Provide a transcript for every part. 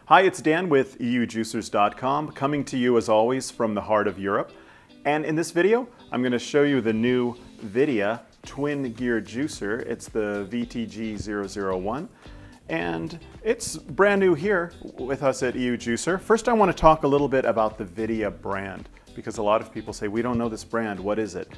Hi, it's Dan with EUjuicers.com, coming to you as always from the heart of Europe. And in this video, I'm going to show you the new Vidia twin gear juicer. It's the VTG-001, and it's brand new here with us at EUjuicer. First, I want to talk a little bit about the Vidia brand, because a lot of people say, we don't know this brand, what is it?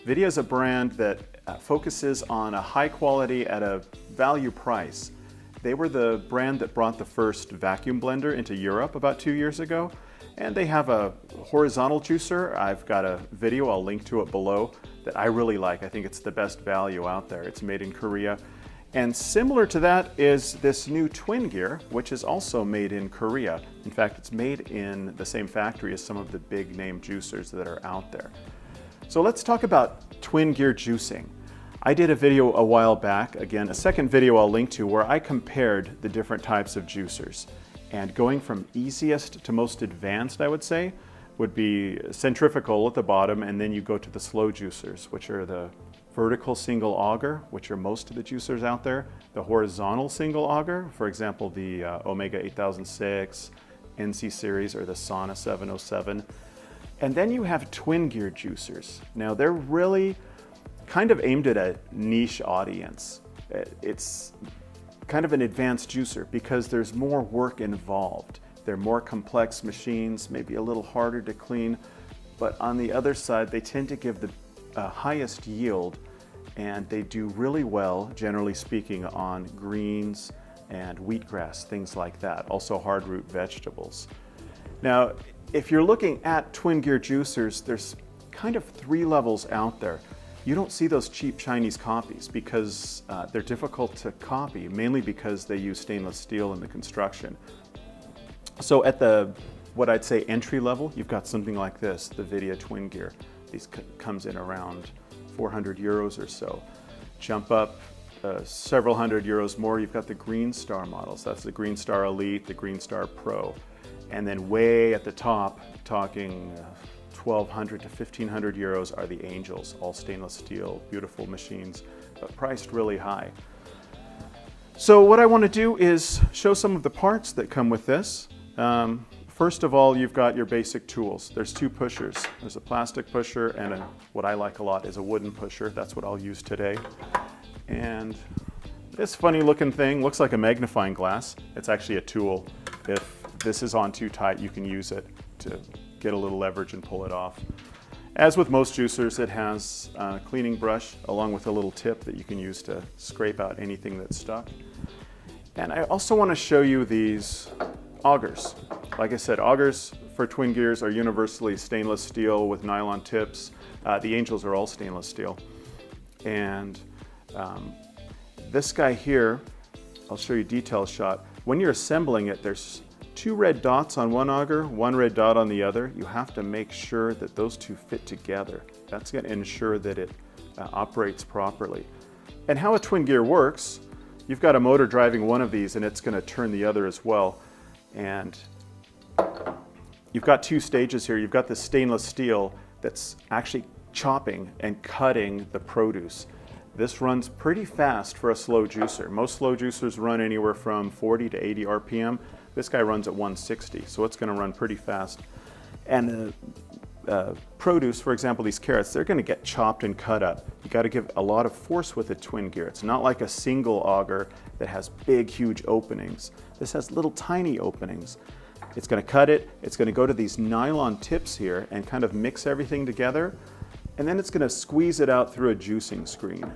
Vidia is a brand that focuses on a high quality at a value price. They were the brand that brought the first vacuum blender into Europe about 2 years ago, and they have a horizontal juicer. I've got a video, I'll link to it below, that I really like. I think it's the best value out there. It's made in Korea. And similar to that is this new twin gear, which is also made in Korea. In fact, it's made in the same factory as some of the big name juicers that are out there. So let's talk about twin gear juicing. I did a video a while back, again, a second video I'll link to, where I compared the different types of juicers. And going from easiest to most advanced, I would say, would be centrifugal at the bottom, and then you go to the slow juicers, which are the vertical single auger, which are most of the juicers out there, the horizontal single auger, for example, the Omega 8006, NC series, or the Sauna 707. And then you have twin gear juicers. Now they're really kind of aimed at a niche audience. It's kind of an advanced juicer because there's more work involved. They're more complex machines, maybe a little harder to clean, but on the other side, they tend to give the highest yield, and they do really well, generally speaking, on greens and wheatgrass, things like that, also hard root vegetables. Now, if you're looking at twin gear juicers, there's kind of three levels out there. You don't see those cheap Chinese copies because they're difficult to copy, mainly because they use stainless steel in the construction. So at the, what I'd say entry level, you've got something like this, the Vidia twin gear. These comes in around 400 euros or so. Jump up several hundred euros more, you've got the Green Star models. That's the Green Star Elite, the Green Star Pro. And then way at the top, talking 1,200 to 1,500 euros are the Angels, all stainless steel, beautiful machines, but priced really high. So what I want to do is show some of the parts that come with this. First of all, you've got your basic tools. There's two pushers. There's a plastic pusher and what I like a lot is a wooden pusher. That's what I'll use today. And this funny looking thing looks like a magnifying glass. It's actually a tool. If this is on too tight, you can use it to get a little leverage and pull it off. As with most juicers, it has a cleaning brush along with a little tip that you can use to scrape out anything that's stuck. And I also want to show you these augers. Like I said, augers for twin gears are universally stainless steel with nylon tips. The Angels are all stainless steel. And this guy here, I'll show you a detail shot. When you're assembling it, there's two red dots on one auger, one red dot on the other. You have to make sure that those two fit together. That's going to ensure that it operates properly. And how a twin gear works, you've got a motor driving one of these and it's going to turn the other as well. And you've got two stages here. You've got the stainless steel that's actually chopping and cutting the produce. This runs pretty fast for a slow juicer. Most slow juicers run anywhere from 40 to 80 RPM. This guy runs at 160, so it's going to run pretty fast. And produce, for example, these carrots, they're going to get chopped and cut up. You got to give a lot of force with a twin gear. It's not like a single auger that has big, huge openings. This has little tiny openings. It's going to cut it. It's going to go to these nylon tips here and kind of mix everything together. And then it's going to squeeze it out through a juicing screen.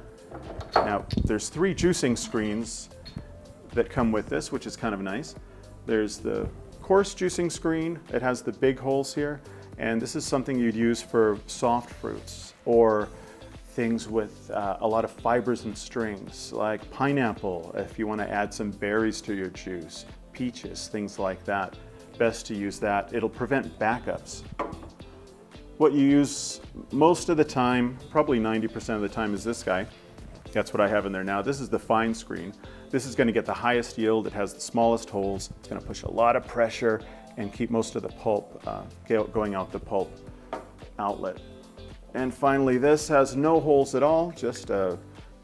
Now, there's three juicing screens that come with this, which is kind of nice. There's the coarse juicing screen. It has the big holes here. And this is something you'd use for soft fruits or things with a lot of fibers and strings, like pineapple, if you want to add some berries to your juice, peaches, things like that. Best to use that. It'll prevent backups. What you use most of the time, probably 90% of the time, is this guy. That's what I have in there now. This is the fine screen. This is going to get the highest yield. It has the smallest holes. It's going to push a lot of pressure and keep most of the pulp going out the pulp outlet. And finally, this has no holes at all, just a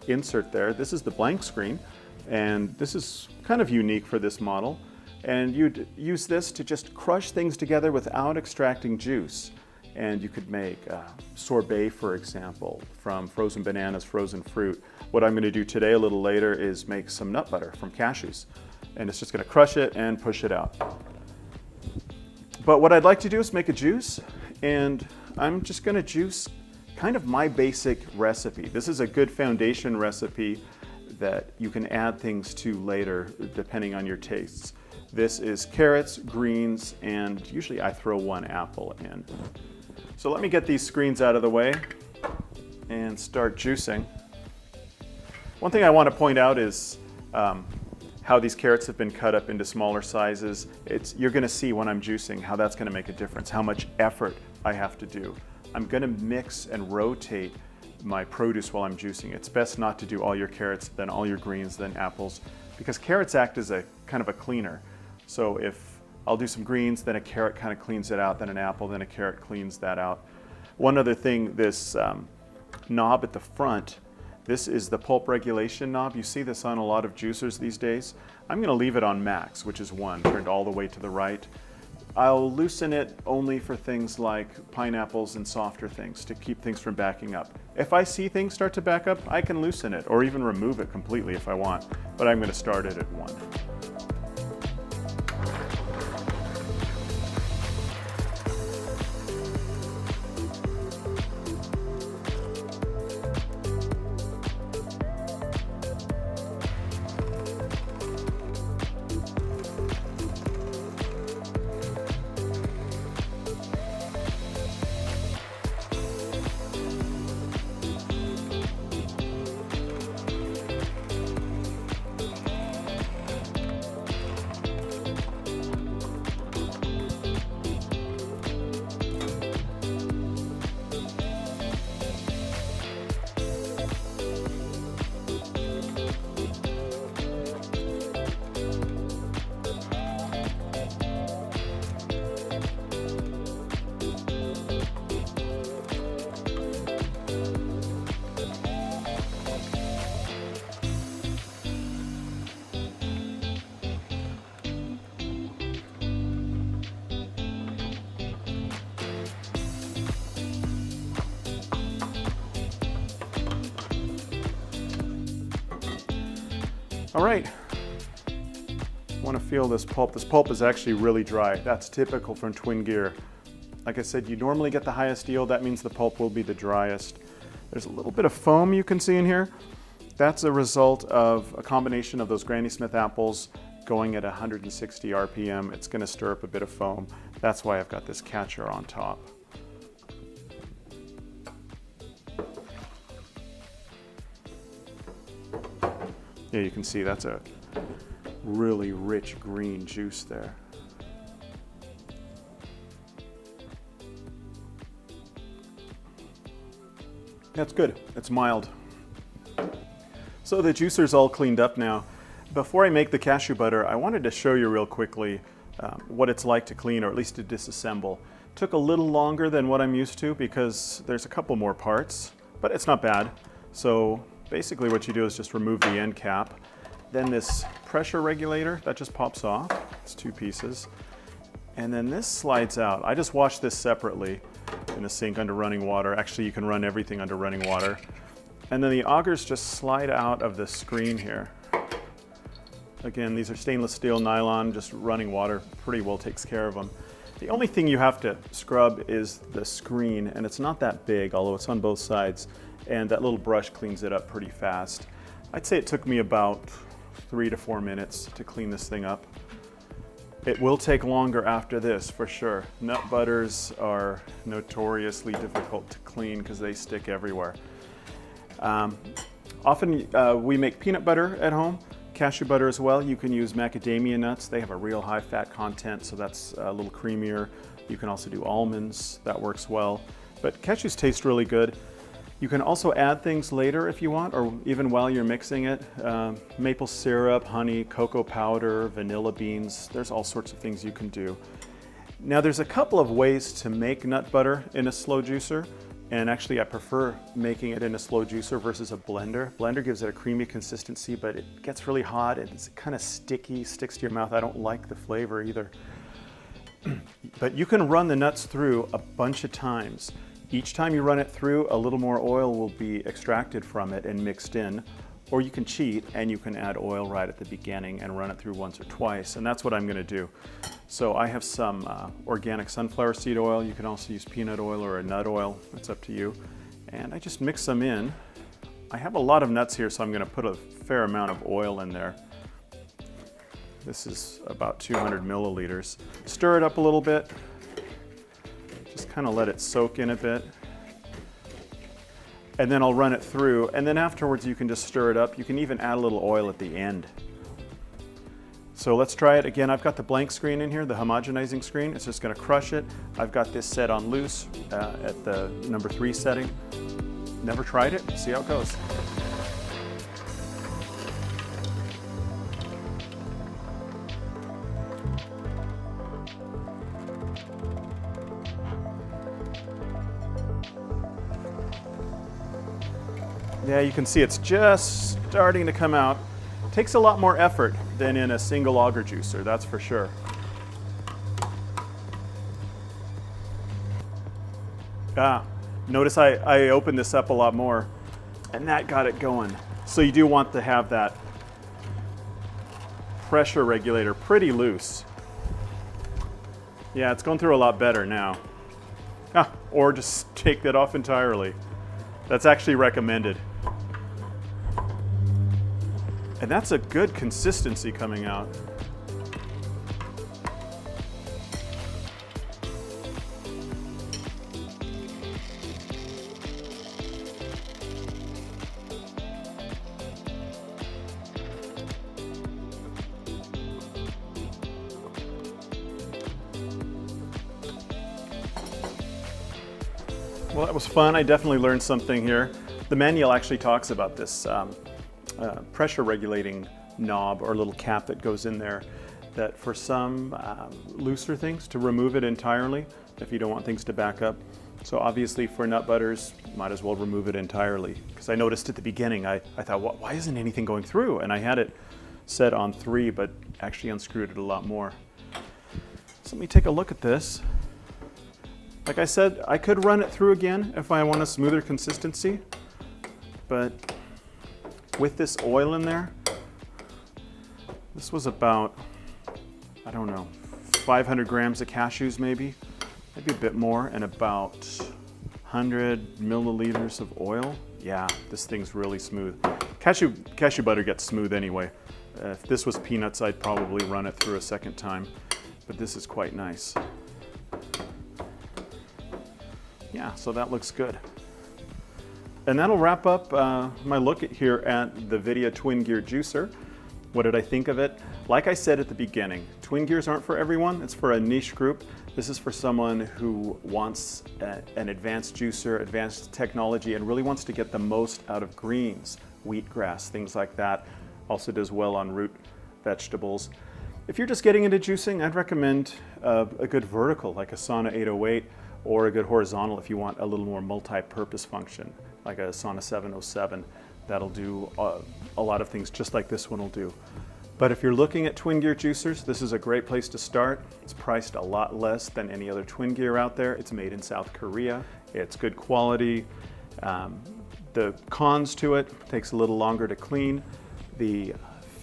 insert there. This is the blank screen, and this is kind of unique for this model. And you'd use this to just crush things together without extracting juice. And you could make sorbet, for example, from frozen bananas, frozen fruit. What I'm going to do today, a little later, is make some nut butter from cashews. And it's just going to crush it and push it out. But what I'd like to do is make a juice, and I'm just going to juice kind of my basic recipe. This is a good foundation recipe that you can add things to later depending on your tastes. This is carrots, greens, and usually I throw one apple in. So let me get these screens out of the way and start juicing. One thing I want to point out is how these carrots have been cut up into smaller sizes. You're going to see when I'm juicing how that's going to make a difference, how much effort I have to do. I'm going to mix and rotate my produce while I'm juicing. It's best not to do all your carrots, then all your greens, then apples, because carrots act as a kind of a cleaner. So if I'll do some greens, then a carrot kind of cleans it out, then an apple, then a carrot cleans that out. One other thing, this knob at the front, this is the pulp regulation knob. You see this on a lot of juicers these days. I'm going to leave it on max, which is 1, turned all the way to the right. I'll loosen it only for things like pineapples and softer things to keep things from backing up. If I see things start to back up, I can loosen it or even remove it completely if I want, but I'm going to start it at 1. All right, want to feel this pulp. This pulp is actually really dry. That's typical from twin gear. Like I said, you normally get the highest yield. That means the pulp will be the driest. There's a little bit of foam you can see in here. That's a result of a combination of those Granny Smith apples going at 160 RPM. It's going to stir up a bit of foam. That's why I've got this catcher on top. Yeah, you can see that's a really rich green juice there. That's good. It's mild. So the juicer's all cleaned up now. Before I make the cashew butter, I wanted to show you real quickly what it's like to clean, or at least to disassemble. Took a little longer than what I'm used to because there's a couple more parts, but it's not bad. So basically what you do is just remove the end cap. Then this pressure regulator, that just pops off. It's 2 pieces. And then this slides out. I just washed this separately in a sink under running water. Actually, you can run everything under running water. And then the augers just slide out of the screen here. Again, these are stainless steel nylon, just running water pretty well takes care of them. The only thing you have to scrub is the screen, and it's not that big, although it's on both sides. And that little brush cleans it up pretty fast. I'd say it took me about 3 to 4 minutes to clean this thing up. It will take longer after this, for sure. Nut butters are notoriously difficult to clean because they stick everywhere. Often we make peanut butter at home, cashew butter as well. You can use macadamia nuts. They have a real high fat content, so that's a little creamier. You can also do almonds. That works well. But cashews taste really good. You can also add things later if you want, or even while you're mixing it. Maple syrup, honey, cocoa powder, vanilla beans. There's all sorts of things you can do. Now there's a couple of ways to make nut butter in a slow juicer. And actually I prefer making it in a slow juicer versus a blender. Blender gives it a creamy consistency, but it gets really hot and it's kind of sticky, sticks to your mouth. I don't like the flavor either. But you can run the nuts through a bunch of times. Each time you run it through, a little more oil will be extracted from it and mixed in. Or you can cheat and you can add oil right at the beginning and run it through once or twice. And that's what I'm going to do. So I have some organic sunflower seed oil. You can also use peanut oil or a nut oil. It's up to you. And I just mix them in. I have a lot of nuts here, so I'm going to put a fair amount of oil in there. This is about 200 milliliters. Stir it up a little bit. Just kind of let it soak in a bit. And then I'll run it through, and then afterwards you can just stir it up. You can even add a little oil at the end. So let's try it again. I've got the blank screen in here, the homogenizing screen. It's just going to crush it. I've got this set on loose at the number 3 setting. Never tried it. See how it goes. Yeah, you can see it's just starting to come out. It takes a lot more effort than in a single auger juicer, that's for sure. Notice I opened this up a lot more, and that got it going. So you do want to have that pressure regulator pretty loose. Yeah, it's going through a lot better now. Or just take that off entirely. That's actually recommended. And that's a good consistency coming out. Well, that was fun. I definitely learned something here. The manual actually talks about this pressure regulating knob or little cap that goes in there, that for some looser things, to remove it entirely if you don't want things to back up. So obviously for nut butters, might as well remove it entirely. Because I noticed at the beginning, I thought, why isn't anything going through? And I had it set on 3, but actually unscrewed it a lot more. So let me take a look at this. Like I said, I could run it through again if I want a smoother consistency, but with this oil in there, this was about, I don't know, 500 grams of cashews maybe a bit more, and about 100 milliliters of oil. Yeah, this thing's really smooth. Cashew butter gets smooth anyway. If this was peanuts, I'd probably run it through a second time, but this is quite nice. Yeah, so that looks good. And that'll wrap up my look here at the Vidia twin gear juicer. What did I think of it? Like I said at the beginning, twin gears aren't for everyone. It's for a niche group. This is for someone who wants an advanced juicer, advanced technology, and really wants to get the most out of greens, wheatgrass, things like that. Also does well on root vegetables. If you're just getting into juicing, I'd recommend a good vertical like a Sauna 808, or a good horizontal if you want a little more multi-purpose function, like a Sauna 707. That'll do a lot of things just like this one will do. But if you're looking at twin gear juicers, this is a great place to start. It's priced a lot less than any other twin gear out there. It's made in South Korea. It's good quality. The cons to it, takes a little longer to clean. The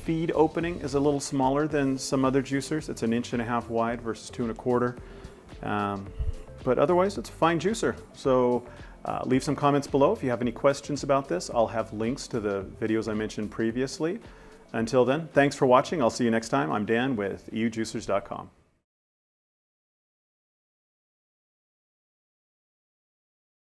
feed opening is a little smaller than some other juicers. It's 1.5 inches wide versus 2 1/4. But otherwise, it's a fine juicer. So leave some comments below if you have any questions about this. I'll have links to the videos I mentioned previously. Until then, thanks for watching. I'll see you next time. I'm Dan with eujuicers.com.